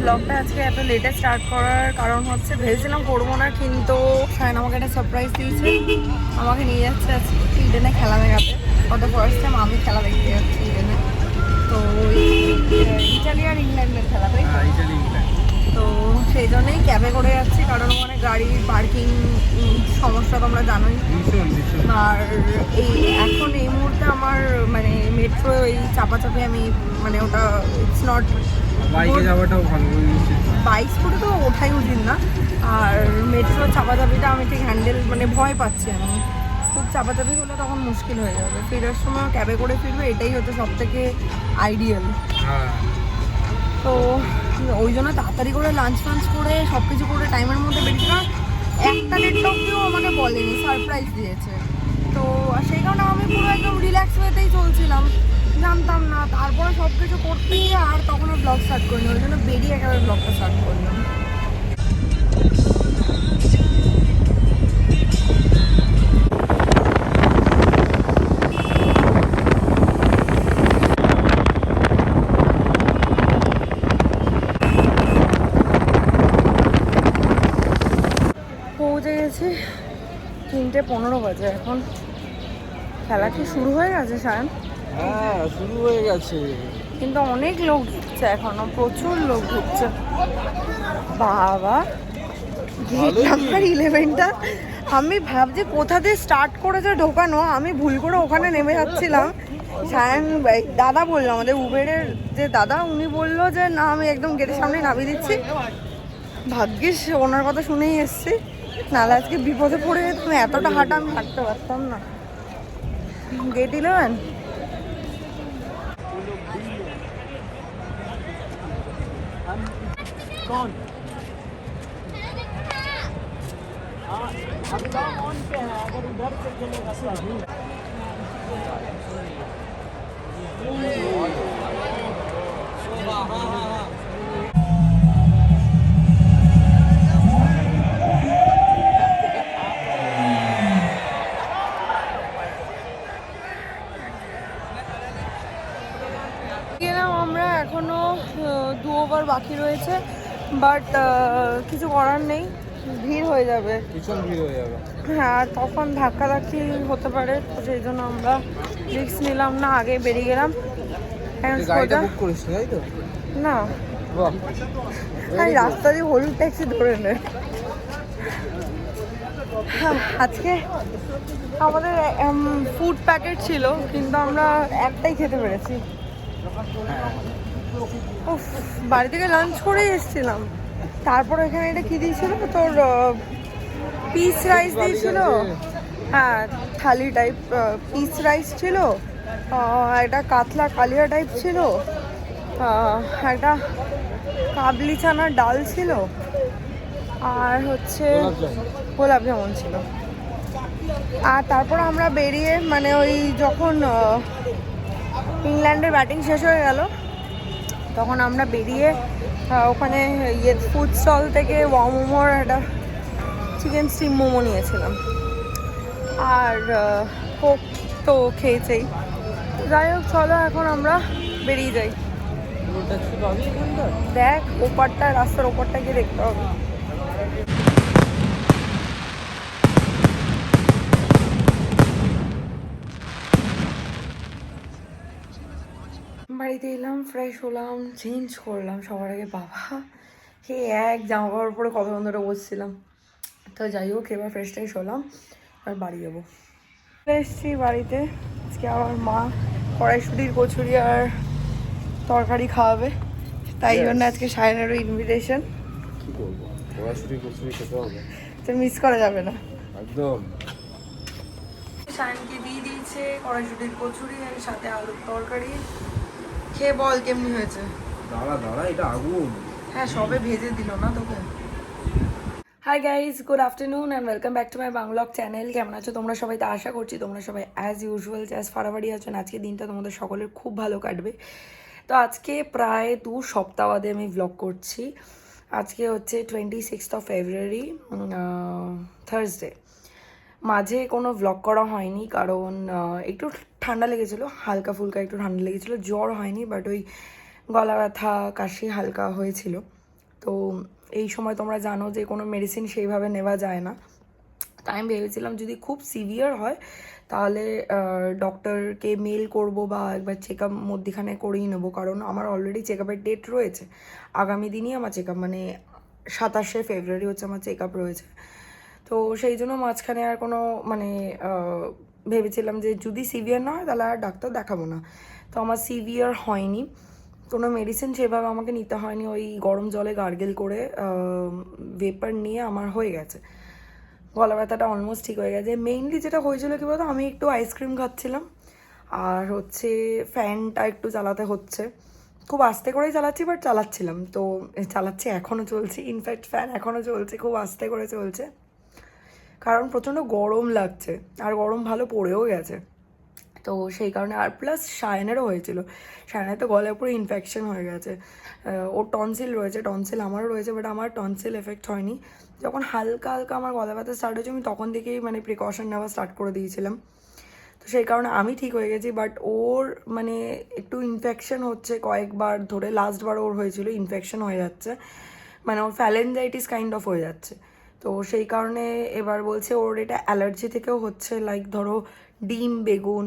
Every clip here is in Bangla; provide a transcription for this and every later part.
ব্লগটা আজকে এত লেটে স্টার্ট করার কারণ হচ্ছে ভেবেছিলাম করবো না, কিন্তু সায়ন আমাকে একটা সারপ্রাইজ দিয়েছে। আমাকে নিয়ে যাচ্ছে আজকে ইডেনে খেলা দেখাতে। কত ফার্স্ট টাইম আমি খেলা দেখতে যাচ্ছি ইডেনে। তো ইটালি আর ইংল্যান্ডের খেলা, তাই তো সেই জন্যই ক্যাবে করে যাচ্ছি, কারণ মানে গাড়ির পার্কিং সমস্যা তোমরা জানোই। আর এখন এই মুহূর্তে আমার মানে মেট্রো এই চাপাচাপি আমি মানে ওটা ইটস নট, বাইকে যাওয়াটাও ভালো, বাইক স্কুটি তো ওঠাই উচিত না। আর মেট্রো চাপাচাপিটা আমি ঠিক হ্যান্ডেল মানে ভয় পাচ্ছি আমি, খুব চাপাচাপি হলে তখন মুশকিল হয়ে যাবে। ফেরার সময় ক্যাবে করে ফিরবে, এটাই হচ্ছে সব থেকে আইডিয়াল। তো ওই জন্য তাড়াতাড়ি করে লাঞ্চ ফাঞ্চ করে সব কিছু করে টাইমের মধ্যে বেরিয়েছিলাম। একটা ডেট অব্দিও আমাকে বলেনি, সারপ্রাইজ দিয়েছে। তো সেই কারণে আমি পুরো একদম রিল্যাক্স ওয়েতেই চলছিলাম, জানতাম না। তারপরে সব কিছু করতে গিয়ে আর তখন ব্লগ স্টার্ট করিনি, ওই জন্য বেরিয়ে একেবারে ব্লগটা স্টার্ট করলাম। পৌঁছে গেছি, 3:15 বাজে এখন। খেলা কি শুরু হয়ে গেছে সায়ন? হ্যাঁ শুরু হয়ে গেছে, কিন্তু অনেক লোক ঢুকছে এখনো, প্রচুর লোক ঢুকছে। বাবা, গেট নাম্বার 11টা আমি ভাবছি কোথা দিয়ে স্টার্ট করেছে ঢোকানো, আমি ভুল করে ওখানে নেমে যাচ্ছিলাম। সায়ন দাদা বললো, আমাদের উবেরের যে দাদা, উনি বললো যে না আমি একদম গেটের সামনে নামিয়ে দিচ্ছি। ভাগ্যিস ওনার কথা শুনেই এসছি, নাহলে আজকে বিপদে পড়ে যেতাম। এতটা হাঁটা আমি হাঁটতে পারতাম না। গেট 11 গেলাম আমরা, এখনো 2 ওভার বাকি রয়েছে, বাট কিছু করার নেই, ভিড় হয়ে যাবে, ভীষণ ভিড় হয়ে যাবে। হ্যাঁ তখন ধাক্কাধাক্কি হতে পারে। তো সেই জন্য আমরা রিস্ক নিলাম না, আগে বেরিয়ে গেলাম। গাড়িটা বুক করিস তাই তো? না, আমি রাস্তা দিয়ে হলুদ ট্যাক্সি ধরে নে। আজকে আমাদের ফুড প্যাকেট ছিল, কিন্তু আমরা একটাই খেতে পেরেছি। উফ, বাড়ি থেকে লাঞ্চ করেই এসেছিলাম। তারপর এখানে এটা কি দিয়েছিল তোর, পিস রাইস দিয়েছিল। হ্যাঁ থালি টাইপ পিস রাইস ছিল, একটা কাতলা কালিয়া টাইপ ছিল, একটা কাবলি চানার ডাল ছিল, আর হচ্ছে গোলাপ জামুন ছিল। আর তারপর আমরা বেরিয়ে মানে ওই যখন ইংল্যান্ডের ব্যাটিং শেষ হয়ে গেল, তখন আমরা বেরিয়ে ওখানে ফুড স্টল থেকে মোমোর একটা চিকেন স্টিম মোমো নিয়েছিলাম। আর কোক তো খেয়েছেই। যাই হোক চলো এখন আমরা বেরিয়ে যাই। দেখ ওপারটা, রাস্তার ওপারটা গিয়ে দেখতে হবে। বাড়িতে এলাম, ফ্রেশ হলাম, চেঞ্জ করলাম সবার আগে। বাবা হে এক জামা কাপড় পরে কতক্ষণ ধরে বসছিলাম। তো যাই হোক এবার ফ্রেশ ট্রেশ হলাম, আর বাড়ি যাবো। এসছি বাড়িতে, আজকে আমার মা কড়াইশুটির কচুরি আর তরকারি খাওয়াবে, তাই জন্য আজকে সায়নেরও ইনভিটেশন। কি করবো, কড়াইশুটি কচুরি খেতে হবে, তো মিস করা যাবে না একদম। সায়নকে দিয়ে দিয়েছে কড়াইশুটির কচুরি আর সাথে আলুর তরকারি। খেয়ে বল কেমনি হয়েছে। দাঁড়া দাঁড়া, এটা আগুন। হ্যাঁ সবে ভেজে দিল না তোকে। Hi guys, good afternoon and welcome back to my vlog channel. কেমন আছো তোমরা সবাই? তো আশা করছি তোমরা সবাই অ্যাজ ইউজুয়াল অ্যাজ ফারাবাড়ি আছো। আজকে দিনটা তোমাদের সকলের খুব ভালো কাটবে। তো আজকে প্রায় 2 সপ্তাহ বাদে আমি ভ্লগ করছি। আজকে হচ্ছে 26th ফেব্রুয়ারি, থার্সডে। মাঝে কোনো ভ্লগ করা হয়নি কারণ একটু ঠান্ডা লেগেছিলো, হালকা ফুলকা একটু ঠান্ডা লেগেছিলো, জ্বর হয়নি, বাট ওই গলা ব্যথা কাশি হালকা হয়েছিল। তো এই সময় তোমরা জানো যে কোনো মেডিসিন সেইভাবে নেওয়া যায় না। তাই আমি ভেবেছিলাম যদি খুব সিভিয়ার হয় তাহলে ডক্টরকে মেল করব বা একবার চেক আপ মধ্যিখানে করেই নেবো, কারণ আমার অলরেডি চেক আপের ডেট রয়েছে। আগামী দিনই আমার চেক আপ, মানে 27শে ফেব্রুয়ারি হচ্ছে আমার চেক আপ রয়েছে। তো সেই জন্য মাঝখানে আর কোনো মানে ভেবেছিলাম যে যদি সিভিয়ার না হয় তাহলে আর ডাক্তার দেখাবো না। তো আমার সিভিয়ার হয়নি, কোনো মেডিসিন সেভাবে আমাকে নিতে হয়নি, ওই গরম জলে গার্গেল করে ভেপার নিয়ে আমার হয়ে গেছে। গলা ব্যথাটা অলমোস্ট ঠিক হয়ে গেছে। মেইনলি যেটা হয়েছিল কী বলতো, আমি একটু আইসক্রিম খাচ্ছিলাম আর হচ্ছে ফ্যানটা একটু চালাতে হচ্ছে, খুব আস্তে করেই চালাচ্ছি বাট চালাচ্ছিলাম, তো চালাচ্ছি, এখনও চলছে, ইনফ্যাক্ট ফ্যান এখনও চলছে, খুব আস্তে করে চলছে, কারণ প্রচণ্ড গরম লাগছে আর গরম ভালো পড়েও গেছে। তো সেই কারণে, আর প্লাস সায়নেরও হয়েছিল, সায়নের তো গলায় পুরো ইনফেকশন হয়ে গেছে। ওর টনসিল রয়েছে, টনসিল আমারও রয়েছে, বাট আমার টনসিল এফেক্ট হয়নি। যখন হালকা হালকা আমার গলা ব্যথা স্টার্ট হয়েছে আমি তখন থেকেই মানে প্রিকশন নেওয়া স্টার্ট করে দিয়েছিলাম, তো সেই কারণে আমি ঠিক হয়ে গেছি। বাট ওর মানে একটু ইনফেকশন হচ্ছে কয়েকবার ধরে, লাস্টবার ওর হয়েছিল ইনফেকশন হয়ে যাচ্ছে, মানে ওর ফ্যালেঞ্জাইটিস কাইন্ড অফ হয়ে যাচ্ছে। তো সেই কারণে এবার বলছে ওর এটা অ্যালার্জি থেকেও হচ্ছে, লাইক ধরো ডিম, বেগুন,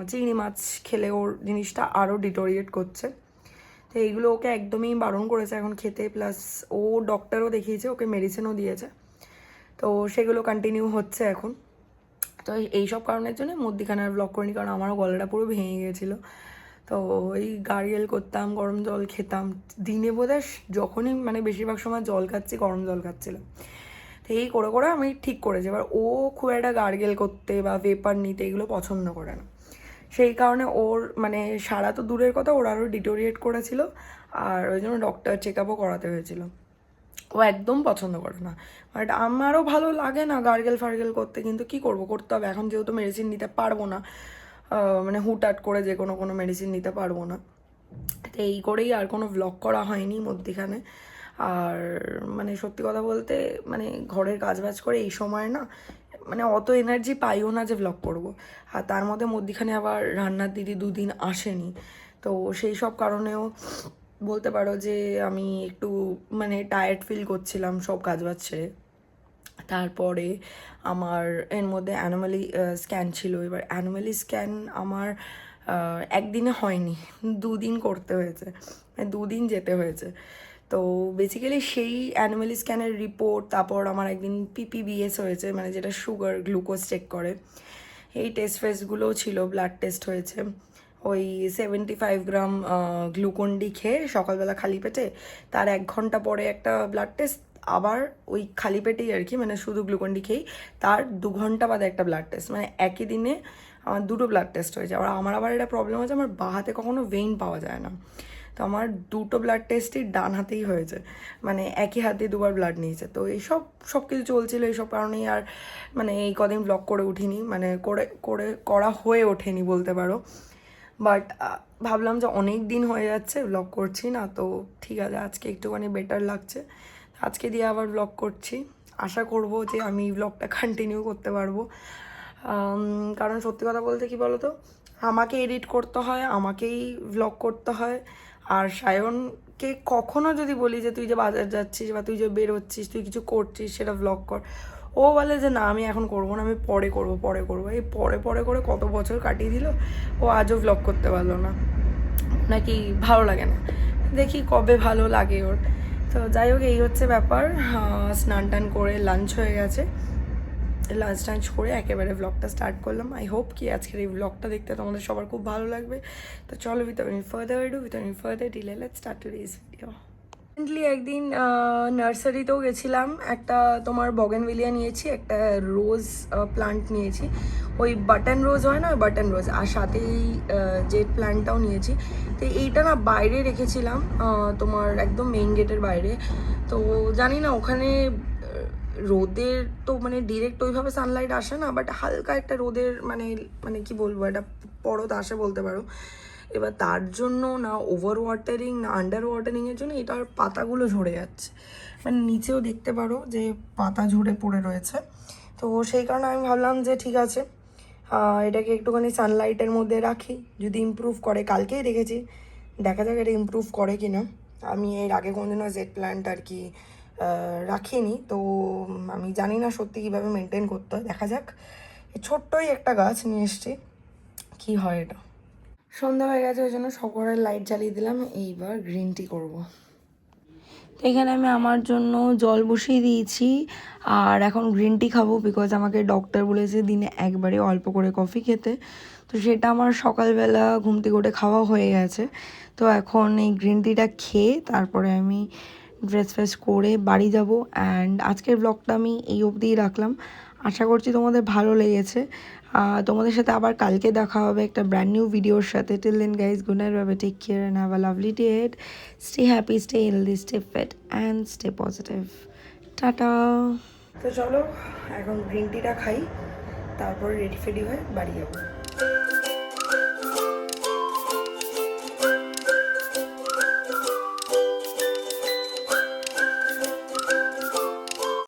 চিংড়ি মাছ খেলে ওর জিনিসটা আরও ডিটোরিয়েট করছে। তো এইগুলো ওকে একদমই বারণ করেছে এখন খেতে, প্লাস ও ডক্টরও দেখিয়েছে, ওকে মেডিসিনও দিয়েছে, তো সেগুলো কন্টিনিউ হচ্ছে এখন। তো এইসব কারণের জন্য মধ্যিখানে আর ব্লগ করিনি, কারণ আমারও গলাটা পুরো ভেঙে গিয়েছিলো। তো ওই গার্গেল করতাম, গরম জল খেতাম, দিনে বোধহয় যখনই মানে বেশিরভাগ সময় জল খাচ্ছি গরম জল খাচ্ছিলাম। তো এই করে করে আমি ঠিক করেছি। এবার ও খুব একটা গার্গেল করতে বা ভেপার নিতে এগুলো পছন্দ করে না, সেই কারণে ওর মানে সারা তো দূরের কথা, ওর আরও ডিটোরিয়েট করেছিল, আর ওই জন্য ডক্টর চেক আপও করাতে হয়েছিল। ও একদম পছন্দ করে না, বাট আমারও ভালো লাগে না গার্গেল ফার্গেল করতে, কিন্তু কি করব, করতে হবে। এখন যেহেতু মেডিসিন নিতে পারবো না, মানে হুটহাট করে যে কোনো মেডিসিন নিতে পারবো না, তো এই করেই আর কোনো ভ্লগ করা হয়নি মধ্যিখানে। আর মানে সত্যি কথা বলতে মানে ঘরের কাজবাজ করে এই সময় না মানে অত এনার্জি পাইও না যে ভ্লগ করব। আর তার মধ্যিখানে আবার রান্নার দিদি দুদিন আসেনি, তো সেই সব কারণেও বলতে পারো যে আমি একটু মানে টায়ার্ড ফিল করছিলাম সব কাজবাজ ছেড়ে। তারপরে আমার এর মধ্যে অ্যানোমালি স্ক্যান ছিল। এবার অ্যানোমালি স্ক্যান আমার একদিনে হয়নি, 2 দিন করতে হয়েছে, মানে 2 দিন যেতে হয়েছে। তো বেসিক্যালি সেই অ্যানোমালি স্ক্যানের রিপোর্ট, তারপর আমার একদিন PPBS হয়েছে, মানে যেটা সুগার গ্লুকোজ চেক করে, এই টেস্ট ফেস্টগুলোও ছিল, ব্লাড টেস্ট হয়েছে। ওই 75 গ্রাম গ্লুকন্ডি খেয়ে সকালবেলা খালি পেটে, তার 1 ঘন্টা পরে একটা ব্লাড টেস্ট, আবার ওই খালি পেটেই আর কি, মানে শুধু গ্লুকন্ডি খেয়েই তার 2 ঘন্টা বাদে একটা ব্লাড টেস্ট, মানে একই দিনে আমার 2টো ব্লাড টেস্ট হয়েছে। আমার আবার এটা প্রবলেম হয়েছে, আমার বাঁ হাতে কখনো ভেইন পাওয়া যায় না, তো আমার 2টো ব্লাড টেস্টই ডান হাতেই হয়েছে, মানে একই হাতে 2বার ব্লাড নিয়েছে। তো এইসব সব কিছু চলছিল, এইসব কারণেই আর মানে এই কদিন ব্লগ করে উঠিনি, মানে করা হয়ে ওঠেনি বলতে পারো। বাট ভাবলাম যে অনেক দিন হয়ে যাচ্ছে ব্লগ করছি না, তো ঠিক আছে আজকে একটুখানি বেটার লাগছে, আজকে দিয়ে আবার ব্লগ করছি। আশা করব যে আমি ব্লগটা কন্টিনিউ করতে পারবো, কারণ সত্যি কথা বলতে কি বলো তো, আমাকে এডিট করতে হয়, আমাকেই ব্লগ করতে হয়। আর সায়নকে কখনো যদি বলি যে তুই যে বাজার যাচ্ছিস বা তুই যে বেরোচ্ছিস, তুই কিছু করছিস, সেটা ব্লগ কর, ও বলে যে না আমি এখন করবো না, আমি পরে করবো। এই পরে করে কত বছর কাটিয়ে দিল, ও আজও ব্লগ করতে পারলো না, নাকি ভালো লাগে না, দেখি কবে ভালো লাগে ওর। তো যাই হোক, এই হচ্ছে ব্যাপার। স্নান টান করে লাঞ্চ হয়ে গেছে, লাঞ্চ টাঞ্চ করে একেবারে ব্লগটা স্টার্ট করলাম। আই হোপ কি আজকের এই ব্লগটা দেখতে তোমাদের সবার খুব ভালো লাগবে। তো চলো, without any further delay let's start today's video. Recently একদিন নার্সারিতেও গেছিলাম, একটা তোমার বগেনভিলিয়া নিয়েছি, একটা রোজ প্লান্ট নিয়েছি, ওই বাটন রোজ হয় না, বাটন রোজ, আর সাথে এই জেড প্ল্যান্টটাও নিয়েছি। তো এইটা না বাইরে রেখেছিলাম, তোমার একদম মেইন গেটের বাইরে। তো জানি না ওখানে রোদের তো মানে ডিরেক্ট ওইভাবে সানলাইট আসে না, বাট হালকা একটা রোদের মানে মানে কি বলবো, একটা পরত আসে বলতে পারো। এবার তার জন্য না ওভার ওয়াটারিং না আন্ডার ওয়াটারিংয়ের জন্য এটার পাতাগুলো ঝরে যাচ্ছে, মানে নিচেও দেখতে পারো যে পাতা ঝরে পড়ে রয়েছে। তো সেই কারণে আমি ভাবলাম যে ঠিক আছে, এটাকে একটুখানি সানলাইটের মধ্যে রাখি, যদি ইমপ্রুভ করে, কালকেই রেখেছি, দেখা যাক এটা ইমপ্রুভ করে কি না। আমি এর আগে কোনোদিনও জেড প্ল্যান্ট আর কি রাখিনি, তো আমি জানি না সত্যি কীভাবে মেনটেন করতে হয়। দেখা যাক, এই ছোট্টই একটা গাছ নিয়ে এসছি, কী হয় এটা। সন্ধ্যা হয়ে গেছে, ওই জন্য সকলের লাইট জ্বালিয়ে দিলাম। এইবার গ্রিন টি করবো। তো এখানে আমি আমার জন্য জল বসিয়ে দিয়েছি আর এখন গ্রিন টি খাবো, বিকজ আমাকে ডক্টর বলেছে দিনে একবারে অল্প করে কফি খেতে। তো সেটা আমার সকালবেলা ঘুম থেকে উঠে খাওয়া হয়ে গেছে। তো এখন এই গ্রিন টিটা খেয়ে তারপরে আমি ড্রেস ফ্রেস করে বাড়ি যাব। অ্যান্ড আজকের ব্লগটা আমি এই অবধিই রাখলাম। আশা করছি তোমাদের ভালো লেগেছে। তোমাদের সাথে আবার কালকে দেখা হবে একটা ব্র্যান্ড নিউ ভিডিওর সাথে। Till then guys, good night, bye bye, take care and have a lovely day ahead. Stay happy, stay healthy, stay fit and stay positive. Tata. তো চলো এখন গ্রিন টিটা খাই, তারপর রেডি ফেডি হয়ে বাড়ি যাবো।